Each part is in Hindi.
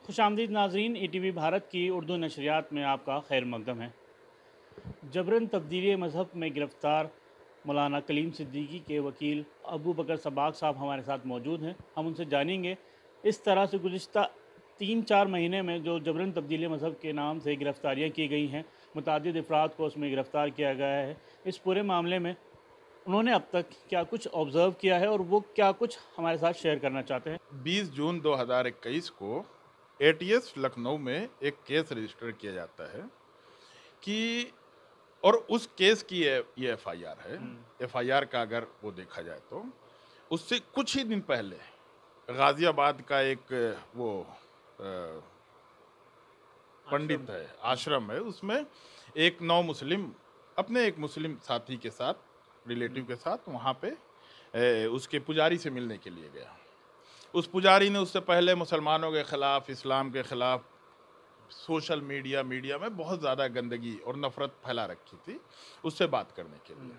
खुशामदीद नाजरीन, ETV भारत की उर्दू नशरियात में आपका खैर मकदम है। जबरन तब्दीली मज़हब में गिरफ़्तार मौलाना कलीम सिद्दीकी के वकील अबू बकर सबाग साहब हमारे साथ मौजूद हैं। हम उनसे जानेंगे इस तरह से गुज़िश्ता 3-4 महीने में जो जबरन तब्दीली मज़हब के नाम से गिरफ़्तारियाँ की गई हैं, मुतअद्दिद अफराद को उसमें गिरफ़्तार किया गया है। इस पूरे मामले में उन्होंने अब तक क्या कुछ ऑब्ज़र्व किया है और वो क्या कुछ हमारे साथ शेयर करना चाहते हैं। 20 जून 2021 को एटीएस लखनऊ में एक केस रजिस्टर किया जाता है कि और उस केस की ये एफआईआर है। एफआईआर का अगर वो देखा जाए तो उससे कुछ ही दिन पहले गाजियाबाद का एक वो पंडित है, आश्रम है, उसमें एक नौ मुस्लिम अपने एक मुस्लिम साथी के साथ, रिलेटिव के साथ वहाँ पे उसके पुजारी से मिलने के लिए गया। उस पुजारी ने उससे पहले मुसलमानों के खिलाफ, इस्लाम के खिलाफ सोशल मीडिया में बहुत ज़्यादा गंदगी और नफरत फैला रखी थी। उससे बात करने के लिए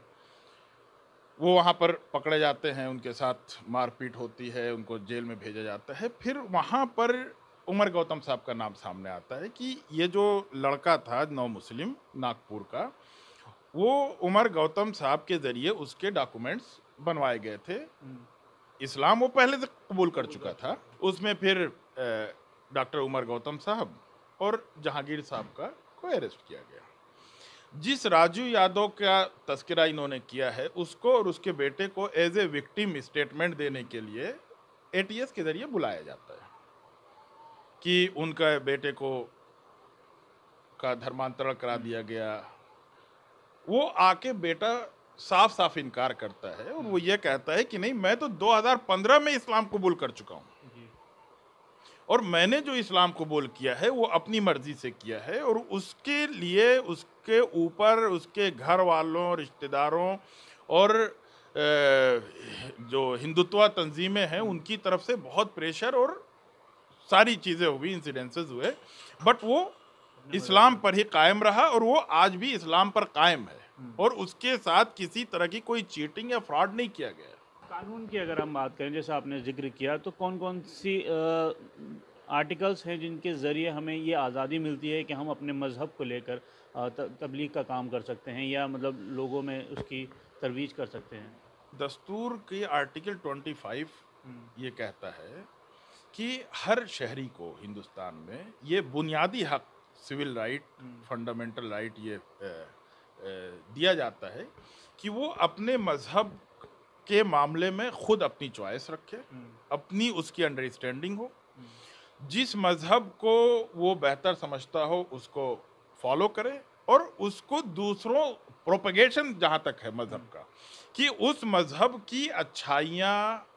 वो वहाँ पर पकड़े जाते हैं, उनके साथ मारपीट होती है, उनको जेल में भेजा जाता है। फिर वहाँ पर उमर गौतम साहब का नाम सामने आता है कि ये जो लड़का था नौ मुस्लिम नागपुर का, वो उमर गौतम साहब के ज़रिए उसके डॉक्यूमेंट्स बनवाए गए थे। इस्लाम वो पहले से कबूल कर चुका था। उसमें फिर डॉक्टर उमर गौतम साहब और जहांगीर साहब का को अरेस्ट किया गया। जिस राजू यादव का तस्करा इन्होंने किया है, उसको और उसके बेटे को एज ए विक्टिम स्टेटमेंट देने के लिए एटीएस के जरिए बुलाया जाता है कि उनका बेटे को का धर्मांतरण करा दिया गया। वो आके बेटा साफ साफ इनकार करता है और वो ये कहता है कि नहीं, मैं तो 2015 में इस्लाम कबूल कर चुका हूँ और मैंने जो इस्लाम कबूल किया है वो अपनी मर्जी से किया है और उसके लिए उसके ऊपर उसके घर वालों, रिश्तेदारों और जो हिंदुत्व तंजीमें हैं उनकी तरफ से बहुत प्रेशर और सारी चीज़ें हुई, इंसिडेंसेस हुए, बट वो इस्लाम पर ही कायम रहा और वो आज भी इस्लाम पर कायम है और उसके साथ किसी तरह की कोई चीटिंग या फ्रॉड नहीं किया गया। कानून की अगर हम बात करें, जैसे आपने जिक्र किया, तो कौन कौन सी आर्टिकल्स हैं जिनके ज़रिए हमें ये आज़ादी मिलती है कि हम अपने मज़हब को लेकर तबलीग का काम कर सकते हैं या मतलब लोगों में उसकी तरवीज कर सकते हैं। दस्तूर की आर्टिकल 25 ये कहता है कि हर शहरी को हिंदुस्तान में ये बुनियादी हक, सिविल राइट, फंडामेंटल राइट ये दिया जाता है कि वो अपने मज़हब के मामले में खुद अपनी चॉइस रखे, अपनी उसकी अंडरस्टैंडिंग हो, जिस मज़हब को वो बेहतर समझता हो उसको फॉलो करे और उसको दूसरों प्रोपेगेशन जहाँ तक है मज़हब का, कि उस मज़हब की अच्छाइयाँ,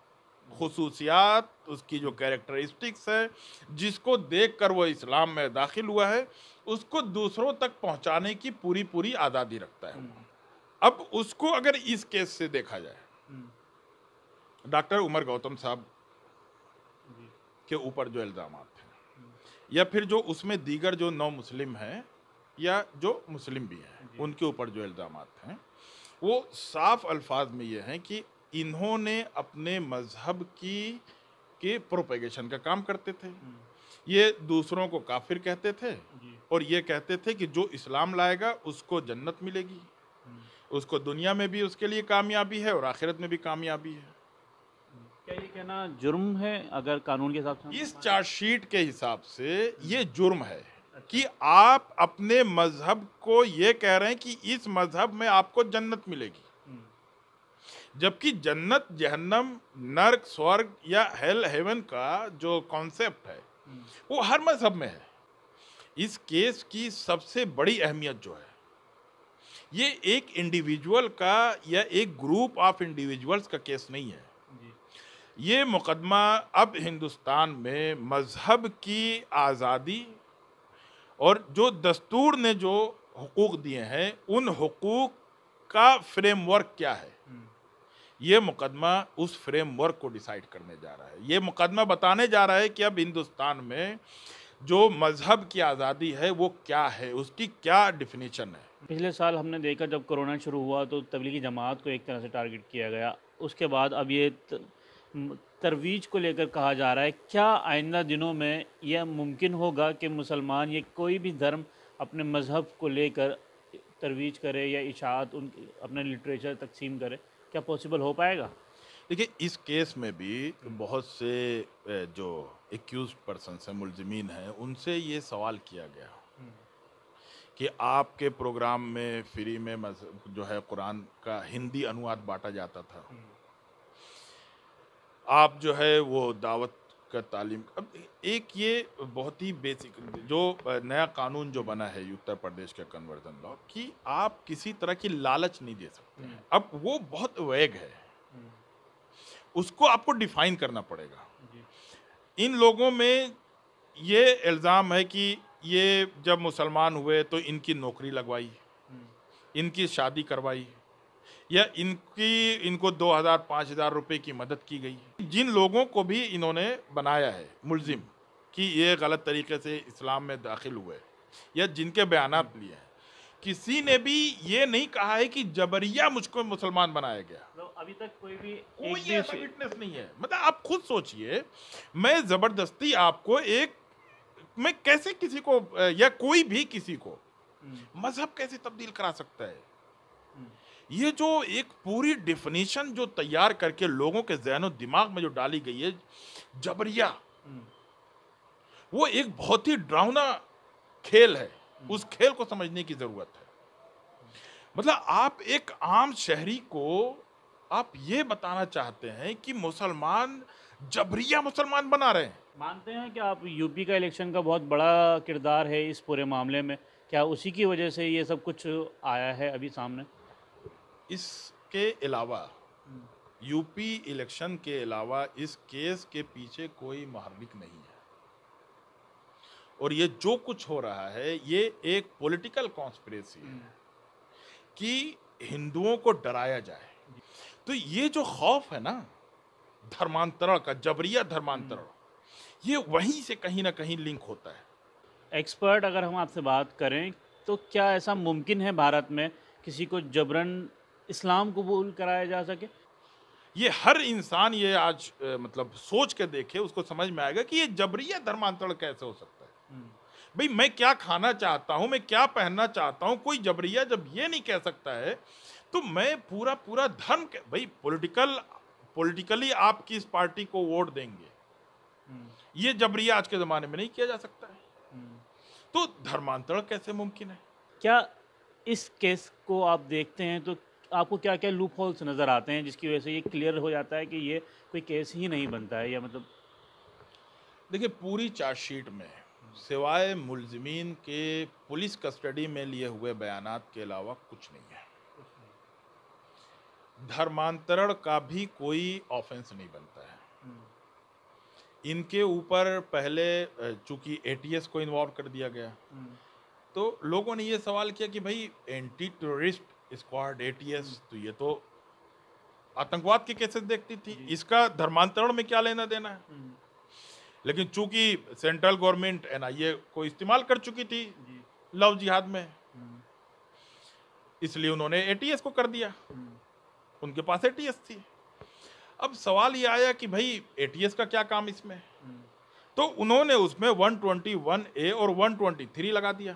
खुसूसियात, उसकी जो कैरेक्टरिस्टिक्स है, जिसको देखकर वो इस्लाम में दाखिल हुआ है, उसको दूसरों तक पहुंचाने की पूरी पूरी आज़ादी रखता है। अब उसको अगर इस केस से देखा जाए, डॉक्टर उमर गौतम साहब के ऊपर जो इल्ज़ामात हैं या फिर जो उसमें दीगर जो नौ मुस्लिम हैं या जो मुस्लिम भी हैं उनके ऊपर जो इल्ज़ामात हैं, वो साफ अल्फाज में ये हैं कि इन्होंने अपने मज़हब की के प्रोपेगेशन का काम करते थे। ये दूसरों को काफिर कहते थे और ये कहते थे कि जो इस्लाम लाएगा उसको जन्नत मिलेगी, उसको दुनिया में भी उसके लिए कामयाबी है और आखिरत में भी कामयाबी है। क्या ये कहना जुर्म है अगर कानून के हिसाब से हम इस माने? चार्जशीट के हिसाब से ये जुर्म है कि आप अपने मजहब को ये कह रहे हैं कि इस मजहब में आपको जन्नत मिलेगी, जबकि जन्नत, जहन्नम, नर्क, स्वर्ग या हेल हेवन का जो कॉन्सेप्ट है वो हर मजहब में है। इस केस की सबसे बड़ी अहमियत जो है, ये एक इंडिविजुअल का या एक ग्रुप ऑफ इंडिविजुअल्स का केस नहीं है। ये मुकदमा अब हिंदुस्तान में मजहब की आज़ादी और जो दस्तूर ने जो हुकूक दिए हैं उन हुकूक का फ्रेमवर्क क्या है, ये मुकदमा उस फ्रेमवर्क को डिसाइड करने जा रहा है। ये मुकदमा बताने जा रहा है कि अब हिंदुस्तान में जो मजहब की आज़ादी है वो क्या है, उसकी क्या डिफिनीशन है। पिछले साल हमने देखा जब कोरोना शुरू हुआ तो तबलीगी जमात को एक तरह से टारगेट किया गया। उसके बाद अब ये तरवीज को लेकर कहा जा रहा है, क्या आइंदा दिनों में यह मुमकिन होगा कि मुसलमान ये कोई भी धर्म अपने मज़हब को लेकर तरवीज करे या इशाअत उन अपने लिटरेचर तकसीम करे? क्या पॉसिबल हो पाएगा? देखिए, इस केस में भी बहुत से जो एक्यूज पर्सन हैं, मुलजिमीन हैं, उनसे ये सवाल किया गया कि आपके प्रोग्राम में फ्री में जो है कुरान का हिंदी अनुवाद बांटा जाता था, आप जो है वो दावत का तालीम। अब एक ये बहुत ही बेसिक जो नया कानून जो बना है उत्तर प्रदेश के कन्वर्जन लॉ कि आप किसी तरह की लालच नहीं दे सकते हैं। अब वो बहुत वेग है, उसको आपको डिफाइन करना पड़ेगा। इन लोगों में ये इल्ज़ाम है कि ये जब मुसलमान हुए तो इनकी नौकरी लगवाई, इनकी शादी करवाई, या इनको 2,000-5,000 रुपए की मदद की गई। जिन लोगों को भी इन्होंने बनाया है मुलजिम कि ये गलत तरीके से इस्लाम में दाखिल हुए या जिनके बयानात लिए हैं, किसी ने भी ये नहीं कहा है कि जबरिया मुझको मुसलमान बनाया गया। तो अभी तक कोई ऐसा विटनेस नहीं है। मतलब आप खुद सोचिए, मैं जबरदस्ती आपको मैं कैसे किसी को या कोई भी किसी को मजहब कैसे तब्दील करा सकता है? ये जो एक पूरी डेफिनेशन जो तैयार करके लोगों के ज़हन दिमाग में जो डाली गई है जबरिया, वो एक बहुत ही डरावना खेल है। उस खेल को समझने की जरूरत है। मतलब आप एक आम शहरी को आप ये बताना चाहते हैं कि मुसलमान जबरिया मुसलमान बना रहे हैं। मानते हैं कि आप यूपी का इलेक्शन का बहुत बड़ा किरदार है इस पूरे मामले में? क्या उसी की वजह से ये सब कुछ आया है अभी सामने? इसके अलावा यूपी इलेक्शन के अलावा इस केस के पीछे कोई महर्रिक नहीं है, और ये जो कुछ हो रहा है ये एक पॉलिटिकल कॉन्स्पिरेसी है कि हिंदुओं को डराया जाए। तो ये जो खौफ है ना धर्मांतरण का, जबरिया धर्मांतरण, ये वहीं से कहीं ना कहीं लिंक होता है। एक्सपर्ट अगर हम आपसे बात करें तो क्या ऐसा मुमकिन है भारत में किसी को जबरन इस्लाम कबूल कराया जा सके? ये हर इंसान ये आज मतलब सोच के देखे, उसको समझ में आएगा कि ये जबरिया धर्मांतरण कैसे हो सकता है। भाई मैं क्या खाना चाहता हूं, मैं क्या पहनना चाहता हूं, कोई जबरिया जब ये नहीं कह सकता है तो मैं पूरा पूरा धर्म भाई पॉलिटिकली आप किस पार्टी को वोट देंगे, ये जबरिया आज के जमाने में नहीं किया जा सकता है। तो धर्मांतरण कैसे मुमकिन है? क्या इस केस को आप देखते हैं तो आपको क्या क्या लूप होल्स नज़र आते हैं जिसकी वजह से ये क्लियर हो जाता है कि ये कोई केस ही नहीं बनता है? या मतलब देखिए, पूरी चार्जशीट में सिवाय मुलजिमीन के पुलिस कस्टडी में लिए हुए बयानात के अलावा कुछ नहीं है। धर्मांतरण का भी कोई ऑफेंस नहीं बनता है। इनके ऊपर पहले चूंकि एटीएस को इन्वॉल्व कर दिया गया, तो लोगों ने ये सवाल किया कि भाई एंटी टेररिस्ट स्क्वाड एटीएस, तो ये तो आतंकवाद के केसेस देखती थी, इसका धर्मांतरण में क्या लेना देना है? लेकिन चूंकि सेंट्रल गवर्नमेंट एनआईए को इस्तेमाल कर चुकी थी लव जिहाद में, इसलिए उन्होंने एटीएस को कर दिया। उनके पास एटीएस थी। अब सवाल ये आया कि भाई एटीएस का क्या काम इसमें, तो उन्होंने उसमें 121A और 123 लगा दिया।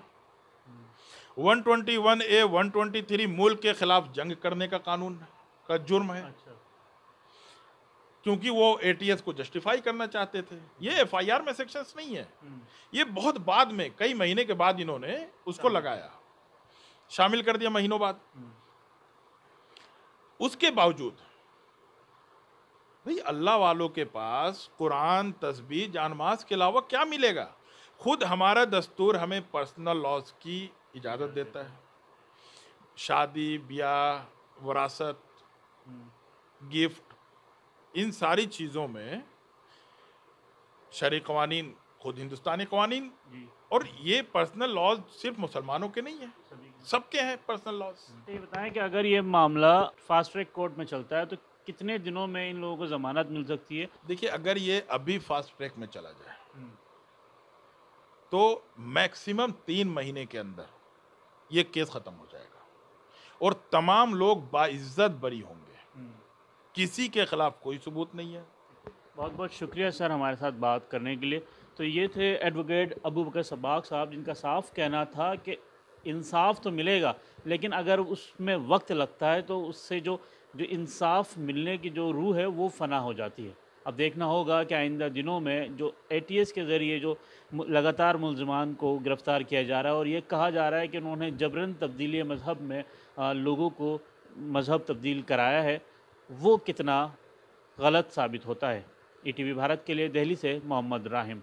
121A 123 मुल्क के खिलाफ जंग करने का कानून का जुर्म है। अच्छा। क्योंकि वो एटीएस को जस्टिफाई करना चाहते थे। ये एफआईआर में सेक्शंस नहीं है, ये बहुत बाद में कई महीने के बाद इन्होंने उसको लगाया, शामिल कर दिया महीनों बाद। उसके बावजूद भाई अल्लाह वालों के पास कुरान, तस्बीह, जानमाज के अलावा क्या मिलेगा? खुद हमारा दस्तूर हमें पर्सनल लॉज की इजाज़त देता है। शादी, ब्याह, वरासत, गिफ्ट, इन सारी चीज़ों में शरई कवानीन, खुद हिंदुस्तानी कवानीन, और ये पर्सनल लॉज सिर्फ मुसलमानों के नहीं है, सबके हैं पर्सनल लॉज। ये बताएं कि अगर ये मामला फास्ट ट्रैक कोर्ट में चलता है तो कितने दिनों में इन लोगों को जमानत मिल सकती है? देखिए, अगर ये अभी फास्ट ट्रैक में चला जाए तो मैक्सिमम 3 महीने के अंदर ये केस खत्म हो जाएगा और तमाम लोग बाइज्जत बरी होंगे। किसी के खिलाफ कोई सबूत नहीं है, बहुत बहुत शुक्रिया सर हमारे साथ बात करने के लिए। तो ये थे एडवोकेट अबू बकर सबाग साहब, जिनका साफ कहना था कि इंसाफ तो मिलेगा, लेकिन अगर उसमें वक्त लगता है तो उससे जो जो इंसाफ मिलने की जो रूह है वो फना हो जाती है। अब देखना होगा कि आइंदा दिनों में जो एटीएस के ज़रिए जो लगातार मुलजमान को गिरफ़्तार किया जा रहा है और ये कहा जा रहा है कि उन्होंने जबरन तब्दीली मज़हब में लोगों को मज़हब तब्दील कराया है, वो कितना गलत साबित होता है। ईटीवी भारत के लिए दिल्ली से मोहम्मद राहिम।